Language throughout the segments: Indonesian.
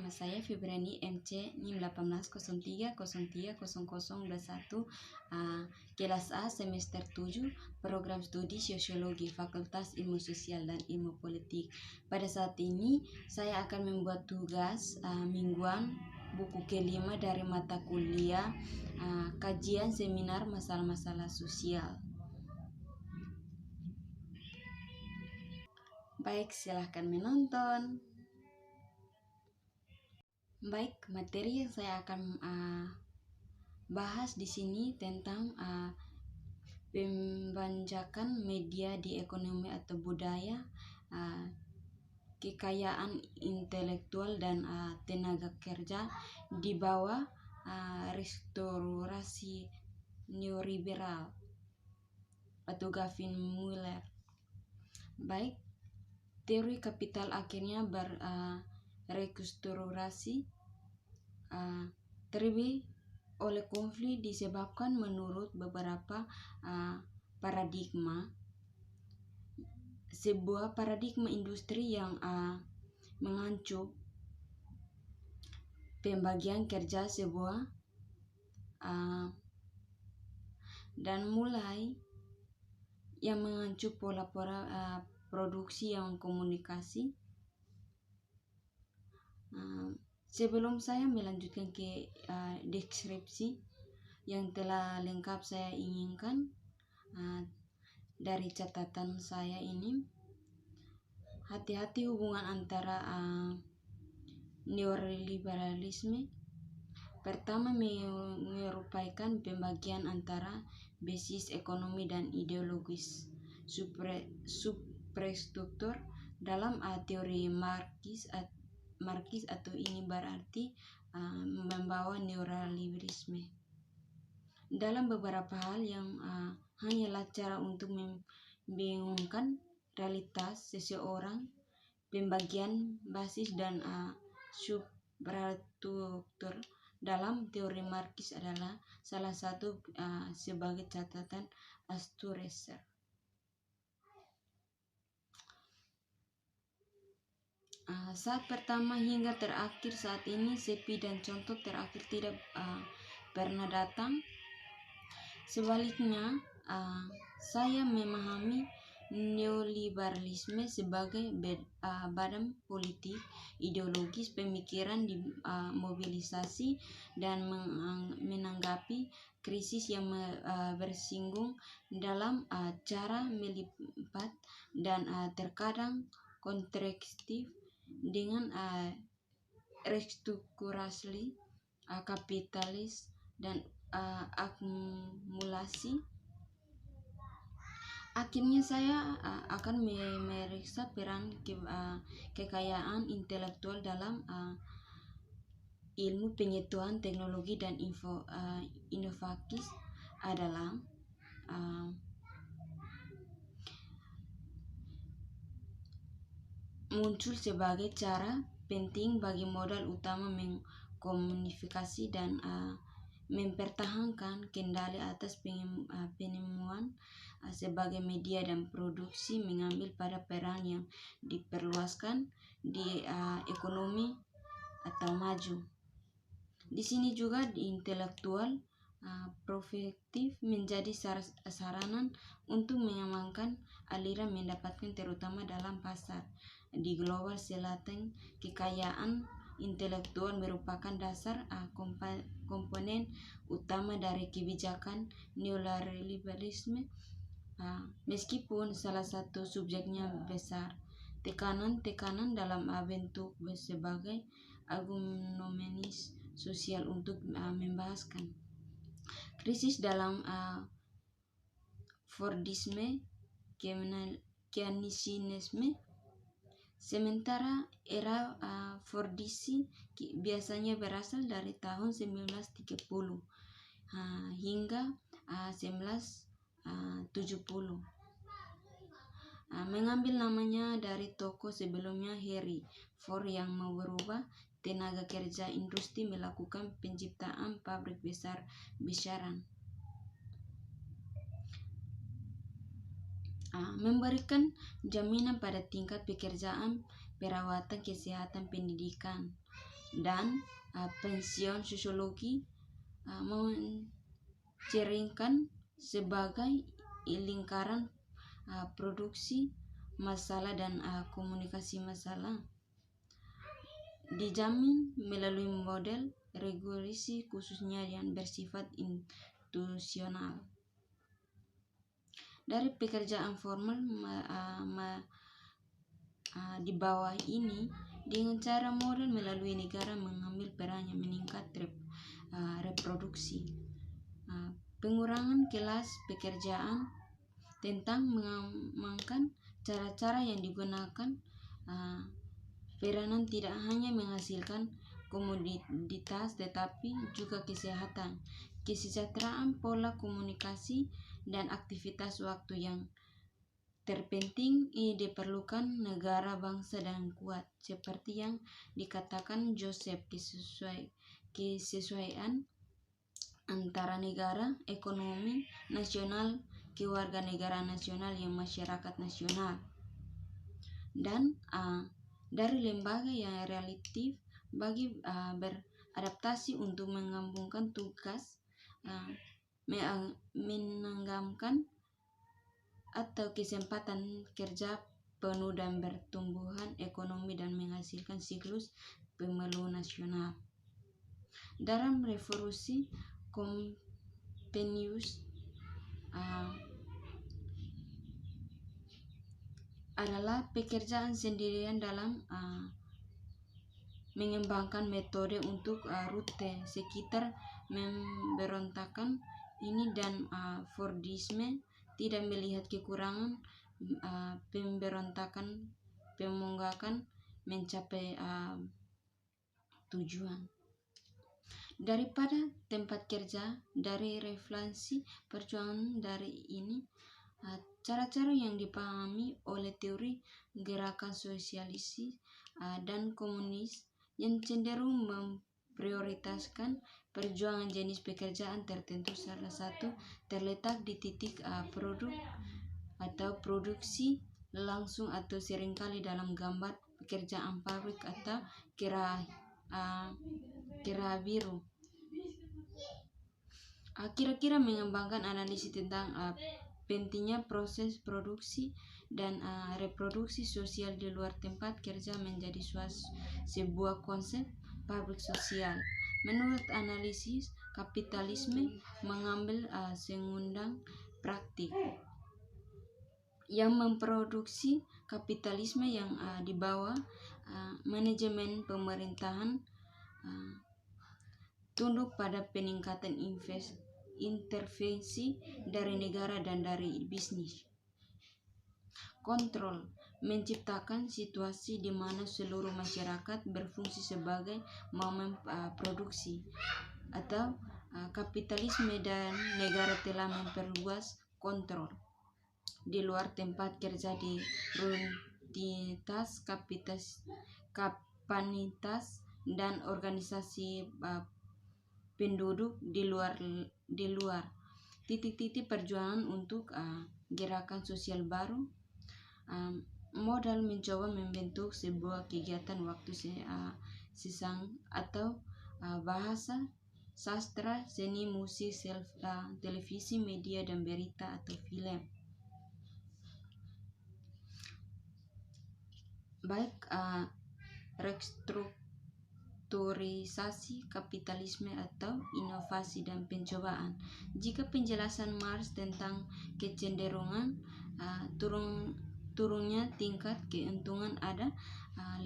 saya Febriani MC NIM 1803030021, kelas A semester 7, program studi Sosiologi, Fakultas Ilmu Sosial dan Ilmu Politik. Pada saat ini saya akan membuat tugas mingguan buku kelima dari mata kuliah kajian seminar masalah-masalah sosial. Baik, silahkan menonton. Baik, materi yang saya akan bahas di sini tentang pembajakan media di ekonomi atau budaya, kekayaan intelektual dan tenaga kerja di bawah restorasi neoliberal atau Gavin Mueller. Baik, teori kapital akhirnya rekonstruksi terlebih oleh konflik disebabkan menurut beberapa paradigma. Sebuah paradigma industri yang mengacu pembagian kerja sebuah dan mulai yang mengacu pola-pola produksi yang komunikasi. Sebelum saya melanjutkan ke deskripsi yang telah lengkap saya inginkan dari catatan saya ini, hati-hati hubungan antara neoliberalisme. Pertama, merupakan pembagian antara basis ekonomi dan ideologis substruktur dalam teori Marxis atau ini berarti membawa neoliberalisme dalam beberapa hal yang hanyalah cara untuk membingungkan realitas seseorang. Pembagian basis dan substruktur dalam teori Marxis adalah salah satu sebagai catatan Althusser. Saat pertama hingga terakhir saat ini, sepi dan contoh terakhir tidak pernah datang. Sebaliknya, saya memahami neoliberalisme sebagai badan politik ideologis pemikiran dimobilisasi dan menanggapi krisis yang bersinggung dalam cara melipat dan terkadang kontradiktif dengan restrukturasi kapitalis dan akumulasi. Akhirnya saya akan memeriksa peran kekayaan intelektual dalam ilmu pengetahuan, teknologi dan inovasi adalah muncul sebagai cara penting bagi modal utama mengkomunikasi dan mempertahankan kendali atas penemuan sebagai media dan produksi, mengambil pada peran yang diperluaskan di ekonomi atau maju. Di sini juga di intelektual prospektif menjadi sarana untuk mengamankan aliran mendapatkan terutama dalam pasar. Di global selatan, kekayaan intelektual merupakan dasar komponen utama dari kebijakan neoliberalisme, meskipun salah satu subjeknya besar. Tekanan dalam bentuk sebagai argumentis sosial untuk membahaskan krisis dalam Fordisme, Keynesianisme. Sementara era Fordisi biasanya berasal dari tahun 1930 hingga 1970. Mengambil namanya dari tokoh sebelumnya Henry Ford yang mau berubah tenaga kerja industri melakukan penciptaan pabrik besar-besaran, memberikan jaminan pada tingkat pekerjaan, perawatan, kesehatan, pendidikan. dan pensiun sosiologi mencerminkan sebagai lingkaran produksi masalah dan komunikasi masalah dijamin melalui model regulasi khususnya yang bersifat institusional. Dari pekerjaan formal di bawah ini, dengan cara model melalui negara mengambil peran yang meningkat reproduksi, pengurangan kelas pekerjaan, tentang mengamankan cara-cara yang digunakan peranan tidak hanya menghasilkan komoditas tetapi juga kesehatan, kesejahteraan, pola komunikasi, dan aktivitas waktu yang terpenting diperlukan negara bangsa dan kuat seperti yang dikatakan Joseph, kesesuaian antara negara, ekonomi nasional, kewarganegaraan nasional yang masyarakat nasional, dan dari lembaga yang relatif bagi beradaptasi untuk menggabungkan tugas menenggamkan atau kesempatan kerja penuh dan pertumbuhan ekonomi dan menghasilkan siklus pemilu nasional. Dalam revolusi Comenius adalah pekerjaan sendirian dalam mengembangkan metode untuk rute sekitar pemberontakan ini, dan Fordisme tidak melihat kekurangan pemberontakan pemunggakan mencapai tujuan. Daripada tempat kerja, dari refleksi perjuangan dari ini, cara-cara yang dipahami oleh teori gerakan sosialis dan komunis yang cenderung memprioritaskan perjuangan jenis pekerjaan tertentu, salah satu terletak di titik produk atau produksi langsung atau seringkali dalam gambar pekerjaan pabrik atau kera biru. Kira-kira mengembangkan analisis tentang pentingnya proses produksi dan reproduksi sosial di luar tempat kerja menjadi sebuah konsep pabrik sosial. Menurut analisis, kapitalisme mengambil segudang praktik yang memproduksi kapitalisme yang di bawah manajemen pemerintahan tunduk pada peningkatan intervensi dari negara dan dari bisnis. Kontrol menciptakan situasi di mana seluruh masyarakat berfungsi sebagai momen produksi, atau kapitalisme dan negara telah memperluas kontrol di luar tempat kerja di rutinitas kapanitas dan organisasi penduduk di luar titik-titik perjuangan untuk gerakan sosial baru. Modal mencoba membentuk sebuah kegiatan waktu sesang atau bahasa, sastra, seni, musik, televisi, media, dan berita atau film. Baik restrukturisasi kapitalisme atau inovasi dan pencobaan. Jika penjelasan Marx tentang kecenderungan turunnya tingkat keuntungan ada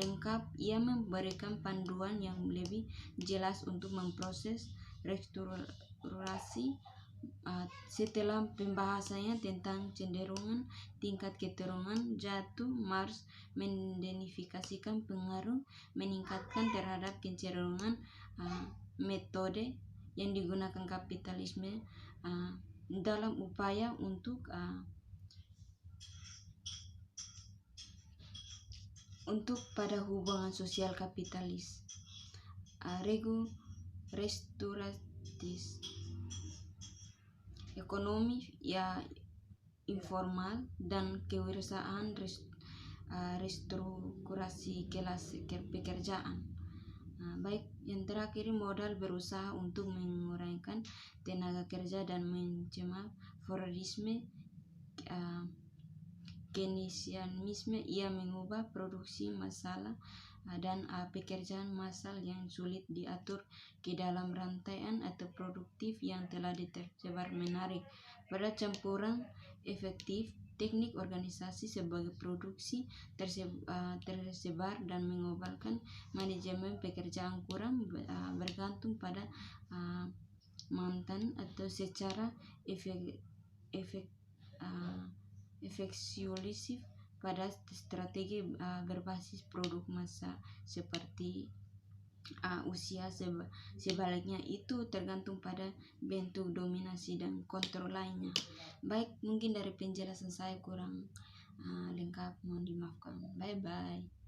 lengkap, ia memberikan panduan yang lebih jelas untuk memproses restrukturasi. Setelah pembahasannya tentang cenderungan tingkat keturungan jatuh, Marx mengidentifikasikan pengaruh meningkatkan terhadap kecenderungan metode yang digunakan kapitalisme dalam upaya untuk pada hubungan sosial kapitalis. Resturatif ekonomi informal dan kewirausahaan restrukturasi kelas pekerjaan. Baik, yang terakhir modal berusaha untuk mengurangkan tenaga kerja dan mencegah voyeurisme, keynesianisme. Ia mengubah produksi masalah dan pekerjaan massal yang sulit diatur ke dalam rantaian atau produktif yang telah tersebar. Menarik pada campuran efektif teknik organisasi sebagai produksi tersebar dan mengobalkan manajemen pekerjaan kurang bergantung pada mantan atau secara efeksiolisif pada strategi berbasis produk massa seperti usia. Sebaliknya itu tergantung pada bentuk dominasi dan kontrol lainnya. Baik, mungkin dari penjelasan saya kurang lengkap, mohon dimaafkan. Bye bye.